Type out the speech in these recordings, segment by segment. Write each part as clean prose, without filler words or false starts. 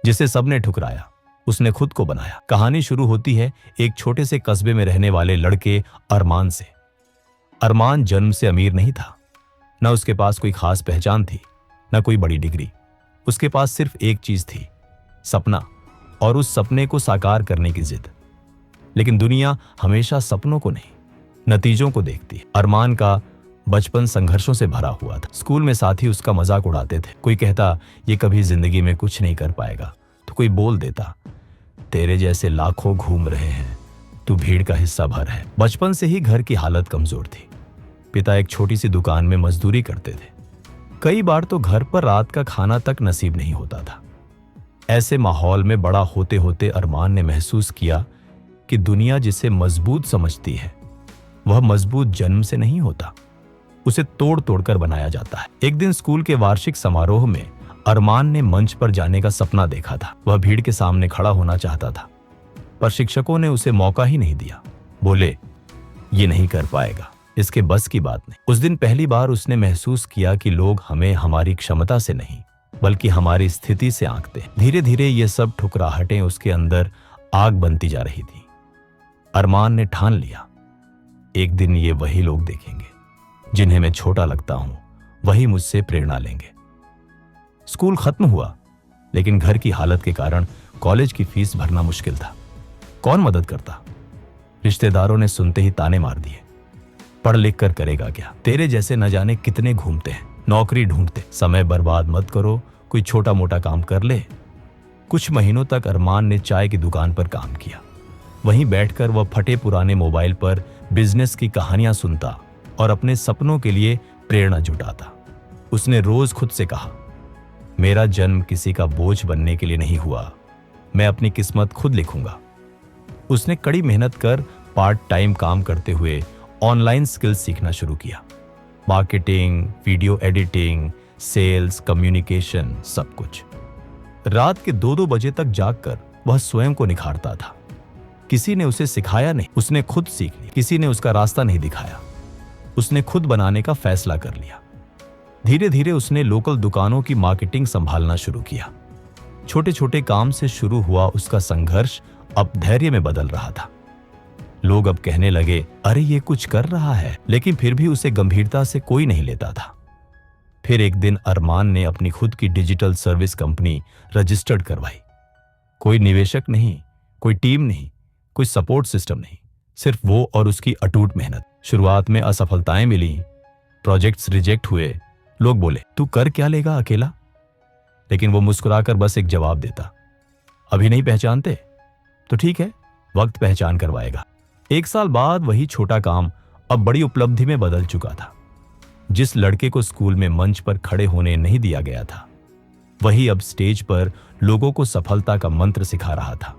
जिसे सबने ठुकराया उसने खुद को बनाया। कहानी शुरू होती है एक छोटे से कस्बे में रहने वाले लड़के अरमान से। अरमान जन्म से अमीर नहीं था, न उसके पास कोई खास पहचान थी, न कोई बड़ी डिग्री। उसके पास सिर्फ एक चीज थी, सपना, और उस सपने को साकार करने की जिद। लेकिन दुनिया हमेशा सपनों को नहीं, नतीजों को देखती है। अरमान का बचपन संघर्षों से भरा हुआ था। स्कूल में साथी उसका मजाक उड़ाते थे। कोई कहता ये कभी जिंदगी में कुछ नहीं कर पाएगा, तो कोई बोल देता तेरे जैसे लाखों घूम रहे हैं, तू भीड़ का हिस्सा भर है। बचपन से ही घर की हालत कमजोर थी। पिता एक छोटी सी दुकान में मजदूरी करते थे। कई बार तो घर पर रात का खाना तक नसीब नहीं होता था। ऐसे माहौल में बड़ा होते होते अरमान ने महसूस किया कि दुनिया जिसे मजबूत समझती है वह मजबूत जन्म से नहीं होता, उसे तोड़ तोड़कर बनाया जाता है। एक दिन स्कूल के वार्षिक समारोह में अरमान ने मंच पर जाने का सपना देखा था। वह भीड़ के सामने खड़ा होना चाहता था, पर शिक्षकों ने उसे मौका ही नहीं दिया। बोले ये नहीं कर पाएगा, इसके बस की बात नहीं। उस दिन पहली बार उसने महसूस किया कि लोग हमें हमारी क्षमता से नहीं बल्कि हमारी स्थिति से आंकते हैं। धीरे धीरे ये सब ठुकराहटें उसके अंदर आग बनती जा रही थी। अरमान ने ठान लिया, एक दिन ये वही लोग देखेंगे जिन्हें मैं छोटा लगता हूं, वही मुझसे प्रेरणा लेंगे। स्कूल खत्म हुआ, लेकिन घर की हालत के कारण कॉलेज की फीस भरना मुश्किल था। कौन मदद करता? रिश्तेदारों ने सुनते ही ताने मार दिए, पढ़ लिख कर करेगा क्या, तेरे जैसे न जाने कितने घूमते हैं, नौकरी ढूंढते, समय बर्बाद मत करो, कोई छोटा मोटा काम कर ले। कुछ महीनों तक अरमान ने चाय की दुकान पर काम किया। वहीं बैठकर वह फटे पुराने मोबाइल पर बिजनेस की कहानियां सुनता और अपने सपनों के लिए प्रेरणा जुटाता। उसने रोज खुद से कहा, मेरा जन्म किसी का बोझ बनने के लिए नहीं हुआ, मैं अपनी किस्मत खुद लिखूंगा। उसने कड़ी मेहनत कर पार्ट टाइम काम करते हुए ऑनलाइन स्किल्स सीखना शुरू किया। Marketing, video editing, sales, communication, सब कुछ। रात के 2-2 बजे तक जागकर वह स्वयं को निखारता था। किसी ने उसे सिखाया नहीं, उसने खुद सीख लिया। किसी ने उसका रास्ता नहीं दिखाया, उसने खुद बनाने का फैसला कर लिया। धीरे धीरे उसने लोकल दुकानों की मार्केटिंग संभालना शुरू किया। छोटे छोटे काम से शुरू हुआ उसका संघर्ष अब धैर्य में बदल रहा था। लोग अब कहने लगे, अरे ये कुछ कर रहा है, लेकिन फिर भी उसे गंभीरता से कोई नहीं लेता था। फिर एक दिन अरमान ने अपनी खुद की डिजिटल सर्विस कंपनी रजिस्टर्ड करवाई। कोई निवेशक नहीं, कोई टीम नहीं, कोई सपोर्ट सिस्टम नहीं, सिर्फ वो और उसकी अटूट मेहनत। शुरुआत में असफलताएं मिली, प्रोजेक्ट्स रिजेक्ट हुए, लोग बोले तू कर क्या लेगा अकेला, लेकिन वो मुस्कुराकर बस एक जवाब देता, अभी नहीं पहचानते तो ठीक है, वक्त पहचान करवाएगा। 1 साल बाद वही छोटा काम अब बड़ी उपलब्धि में बदल चुका था। जिस लड़के को स्कूल में मंच पर खड़े होने नहीं दिया गया था, वही अब स्टेज पर लोगों को सफलता का मंत्र सिखा रहा था।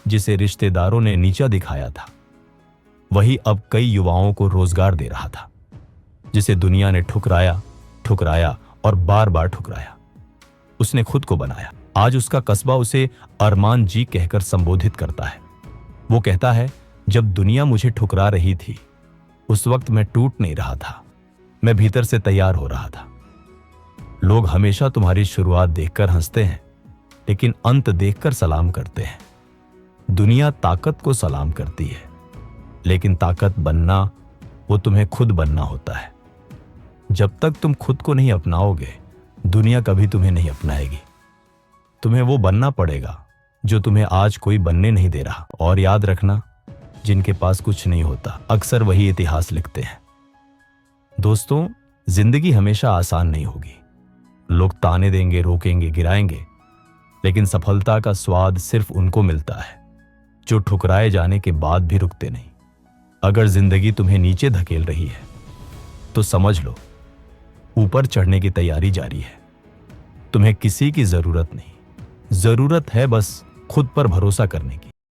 जिसे रिश्तेदारों ने नीचा दिखाया था, वही अब कई युवाओं को रोजगार दे रहा था। जिसे दुनिया ने ठुकराया और बार बार ठुकराया, उसने खुद को बनाया। आज उसका कस्बा उसे अरमान जी कहकर संबोधित करता है। वो कहता है, जब दुनिया मुझे ठुकरा रही थी उस वक्त मैं टूट नहीं रहा था, मैं भीतर से तैयार हो रहा था। लोग हमेशा तुम्हारी शुरुआत देखकर हंसते हैं, लेकिन अंत देखकर सलाम करते हैं। दुनिया ताकत को सलाम करती है, लेकिन ताकत बनना वो तुम्हें खुद बनना होता है। जब तक तुम खुद को नहीं अपनाओगे, दुनिया कभी तुम्हें नहीं अपनाएगी। तुम्हें वो बनना पड़ेगा जो तुम्हें आज कोई बनने नहीं दे रहा। और याद रखना, जिनके पास कुछ नहीं होता अक्सर वही इतिहास लिखते हैं। दोस्तों, जिंदगी हमेशा आसान नहीं होगी। लोग ताने देंगे, रोकेंगे, गिराएंगे, लेकिन सफलता का स्वाद सिर्फ उनको मिलता है जो ठुकराए जाने के बाद भी रुकते नहीं। अगर जिंदगी तुम्हें नीचे धकेल रही है तो समझ लो, ऊपर चढ़ने की तैयारी जारी है। तुम्हें किसी की जरूरत नहीं, जरूरत है बस खुद पर भरोसा करने की।